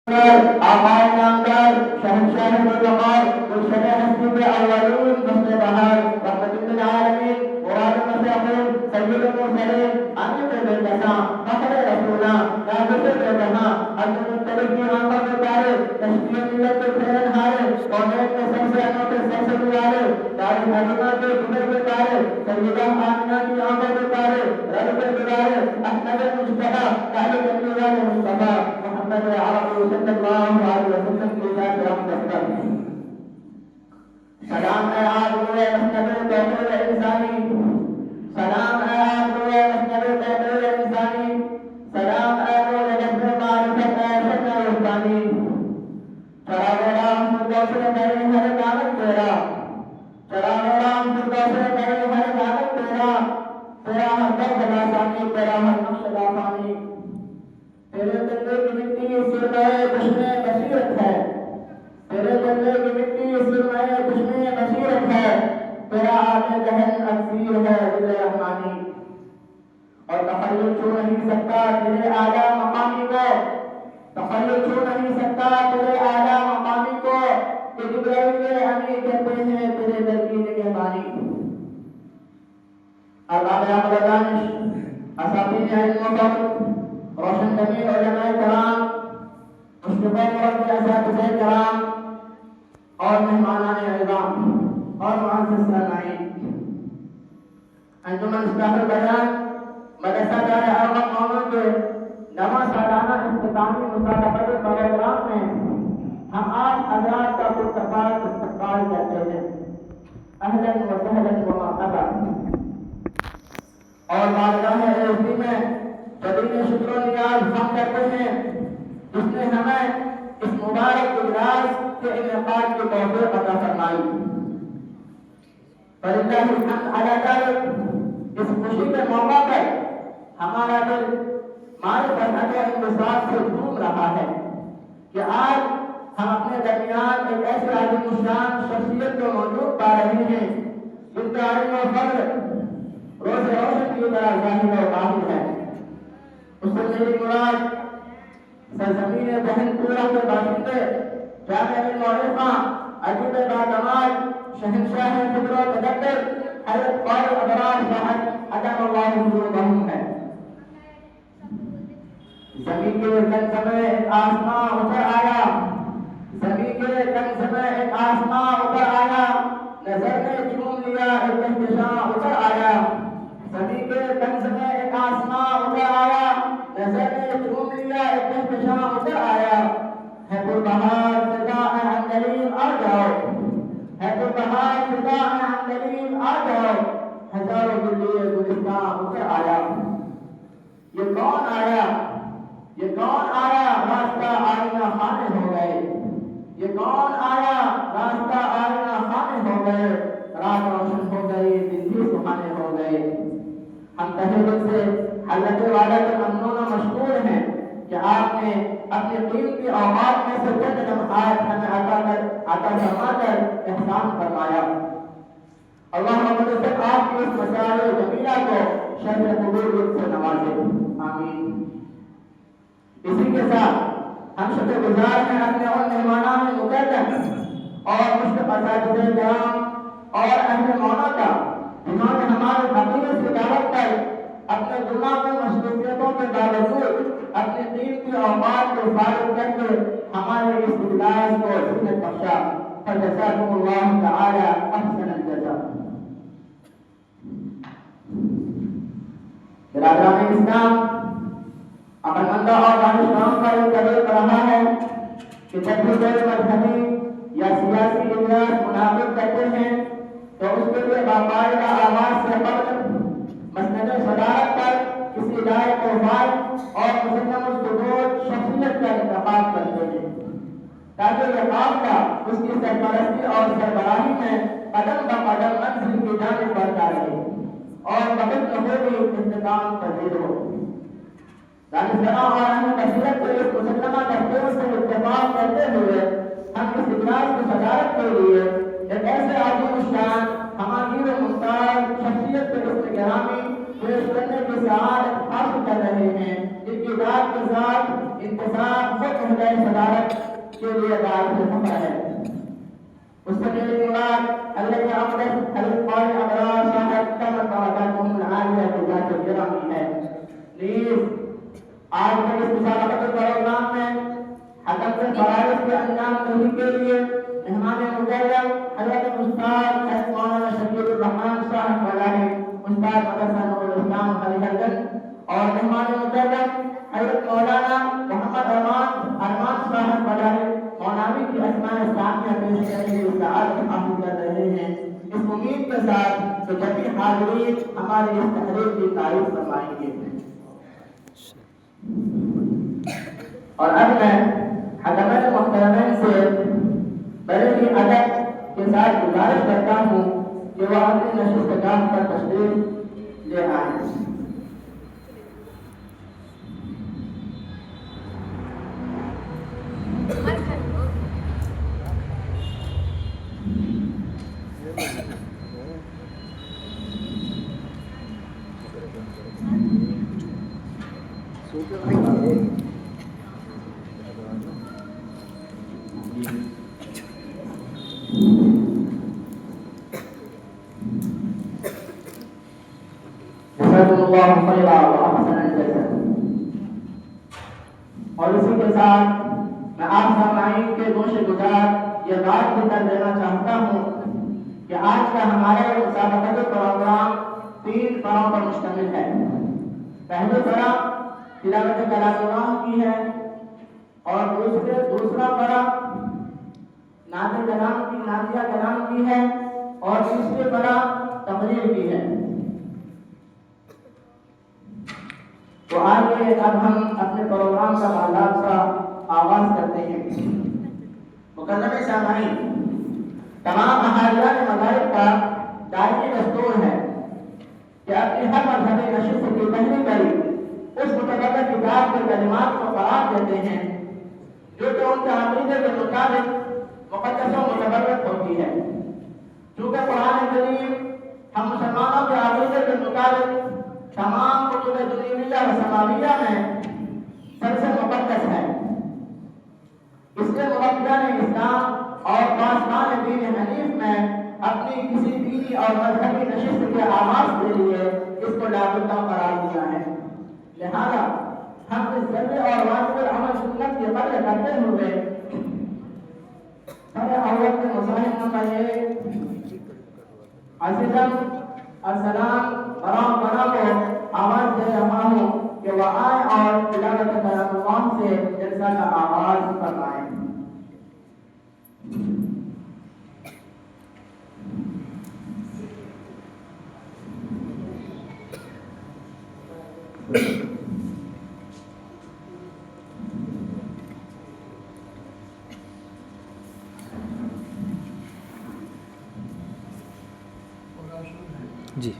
آقائے نامدار شہنشاہ الوقار گلشن ہستی کے اولین فصل بہار رحمت للعالمین مراد مسیحون سید المرسلین امین بے جہاں فخر رسولہ نازل بے جہاں عبد المطلب کی آنکھوں کے تارے تشکیل ملت کے پھیرن ہارے کونین میں سب سے انوکھے سب سے نوالے دار حلیمہ کے گھر کے تارے سیدہ آمنہ کی آنکھوں کے تارے رب کے دلارے احمد مجتبی پہلے کرنے والے مصطفیٰ محمد عربی صلی اللہ علیہ وسلم کی ذات رحمت سلام ہے آپ روئے مسند تحریر انسانی سلام ہے آپ روئے مسند تحریر انسانی سلام ہے نور نظر معرفت ہے شکر رحمانی چڑھا رام فردوس بڑی ہر کامت تیرا چڑھا رام فردوس بڑی ہر کامت تیرا تیرا ہر درد لاسانی تیرا ہر نقش لافانی تیرے دلے کی مٹی سرمائے بشمے بصیرت ہے تیرے دلے کی مٹی سرمائے بشمے بصیرت ہے تیرا آنے دہن اکثیر ہے دل رحمانی اور تخیل چھو نہیں سکتا تیرے اعلیٰ مقامی کو تخیل چھو نہیں سکتا تیرے اعلیٰ مقامی کو کہ جبرائیل امی کہتے ہیں تیرے در کی نگہبانی ارباب عقل و دانش اساتذہ علم و فضل روشن ضمیر علماء کرام مشتبہ مربی اساتذہ کرام اور مہمانان اعظام اور معزز سامعین انجمن اصلاح البیان مدرسہ دار ارقم مومن کے نواں سالانہ اختتامی مسابقہ پروگرام میں ہم آج حضرات کا پرتفاق استقبال کرتے ہیں اہلا و سہلا و مرحبا اور بارگاہ عزتی میں جدید شکر و نیاز ہم کرتے ہیں جس نے ہمیں اس مبارک اجلاس کے انعقاد کی توفیق عطا فرمائی فللہ الحمد علی ذلک اس خوشی کے موقع پر ہمارا دل مال فرحت و انبساط سے جھوم رہا ہے کہ آج ہم اپنے درمیان ایک ایسے عظیم الشان شخصیت کو موجود پا رہے ہیں جن کا علم و فضل روز روشن کی طرح ظاہر و باطن ہے اس سے میری مراد سرزمین بہن پورہ کے باشندے جامع المعرفہ عجیب باکمال شہنشاہ فکر و تدبر حضرت قاری ابرار صاحب ادم اللہ حضورہم ہے زمین کے کنز میں ایک آسمان اتر آیا زمین کے کنز میں ایک آسمان اتر آیا نظر نے چوم لیا ایک احتشام اتر آیا زمین کے کنز میں ایک آسمان اتر آیا نظر نے چوم لیا ایک احتشام اتر آیا ہے پربہار فضا اندلیم آ جاؤ ہے پربہار فضا اندلیم آ جاؤ ہزاروں دلی گلستان اتر آیا یہ کون آیا یہ کون آیا راستہ آئینہ خانے ہو گئے یہ کون آیا راستہ آئینہ خانے ہو گئے رات روشن ہو گئی دن بھی سہانے ہو گئے ہم تہہ دل سے حضرت والا کے ممنون و مشکور ہیں کہ آپ نے اپنی قیمتی اوقات میں سے چند لمحات ہمیں عطا فرما کر احسان فرمایا اللہ محمد سے آپ کی اس مسائل جمیلہ کو شرف قبول سے نوازے آمین اسی کے ساتھ ہم شکر گزار ہیں اپنے ان مہمانان مقدس اور مشتاق اساتذہ کرام اور اہل مونا کا جنہوں نے ہمارے حقیقت سے دعوت پر اپنے گناہ کو مصروفیتوں کے باوجود اپنے قیمتی اوقات کو فارغ کر کے ہمارے اس اجلاس کو زندہ بخشا فجزاکم اللہ تعالی احسن الجزاء برادران اسلام عقلمندوں اور دانشوروں کا یہ طریق رہا ہے کہ جب بھی کوئی مذہبی یا سیاسی اجلاس منعقد کرتے ہیں تو اس کے لیے باقاعدہ آواز سے قبل مسند صدارت پر کسی لائق وفاد اور مسلم الصدور شخصیت کا انتخاب کرتے ہیں تاکہ یہ قافلہ اس کی سرپرستی اور سربراہی میں قدم بہ قدم منزل کی جانب بڑھتا رہے اور بغیر نبوی اختتام پذیر ہو دانشوروں اور اہل بصیرت کے اس مسلمہ دستور سے اتفاق کرتے ہوئے ہم اس اجلاس کی صدارت کے لیے ایک ایسے عظیم الشان ہماگیر ممتاز شخصیت کے حسن گرامی پیش کرنے کی سعادت حاصل کر رہے ہیں جن کی ذات کے ساتھ انتصاب خود عہدۂ صدارت مبارک کے لیے دعوت سفر ہے۔ اس سے میری مراد حضرت اقدس حضرت قاری ابرار صاحب تمام برکاتہم العالیہ کی ذات گرامی ہے۔ نیز آج کے اس مسابقت پروگرام میں حکم کے فرائض کے انجام دہی کے لیے مہمان مکرم حضرت استاد حضرت مولانا شکیل الرحمان صاحب ملاحی استاد مدرسہ نور الاسلام خلیحگنج اور مہمان مکرم حضرت مولانا محمد ارمان صاحب ملاحی مولوی کی اسماء ثانیہ پیش کرنے کی سعادت حاصل کر رہے ہیں۔ اس امید کے ساتھ کہ جبھی حاضرین ہماری اس تحریک کی تعریف فرمائیں گے۔ اور اب میں حضرات محترمین سے بڑے ہی ادب کے ساتھ گزارش کرتا ہوں کہ وہ اپنی نشستگاہ پر تشریف لے آئیں۔ اور اسی کے ساتھ میں آپ سامعین کے گوشے گزار یہ بات بھی کر دینا چاہتا ہوں کہ آج کا ہمارا مسابقتی پروگرام 3 پڑاؤ پر مشتمل ہے۔ پہلی پڑاؤ تلاوت کلام اللہ کی ہے اور دوسرا پڑاؤ نعت کلام کی نعتیہ کلام کی ہے اور تیسری پڑاؤ تقریر کی ہے۔ تو آئیے اب ہم اپنے پروگرام کا باضابطہ آغاز کرتے ہیں۔ مکرم سامعین، تمام احالیان مذاہب کا دائمی دستور ہے کہ اپنی ہر مذہبی نشست کی پہلی کڑی اس متبادل کتاب کے کلمات کو قرار دیتے ہیں جو کہ ان کے عقیدے کے مطابق مقدس و متبرک ہوتی ہے۔ چونکہ قرآن کریم ہم مسلمانوں کے عقیدے کے مطابق تمام کتب دنیویہ و سماویہ میں سب سے مقدس ہے، اس لیے مبتدئ اسلام اور پاسبان دین حنیف میں اپنی کسی دینی اور مذہبی نشست کے آغاز کے لیے اس کو لاگتا قرار دیا ہے۔ لہذا ہم اس ضروری اور واجب العمل سنت کے قدر کرتے ہوئے سر اول کے مصاحب نمبر 1 عزیزم السلام برام بنا کو آواز دے رہا ہوں کہ وہ آئے اور تلاوت کلام اللہ سے جلسہ کا آغاز فرمائیں۔ جی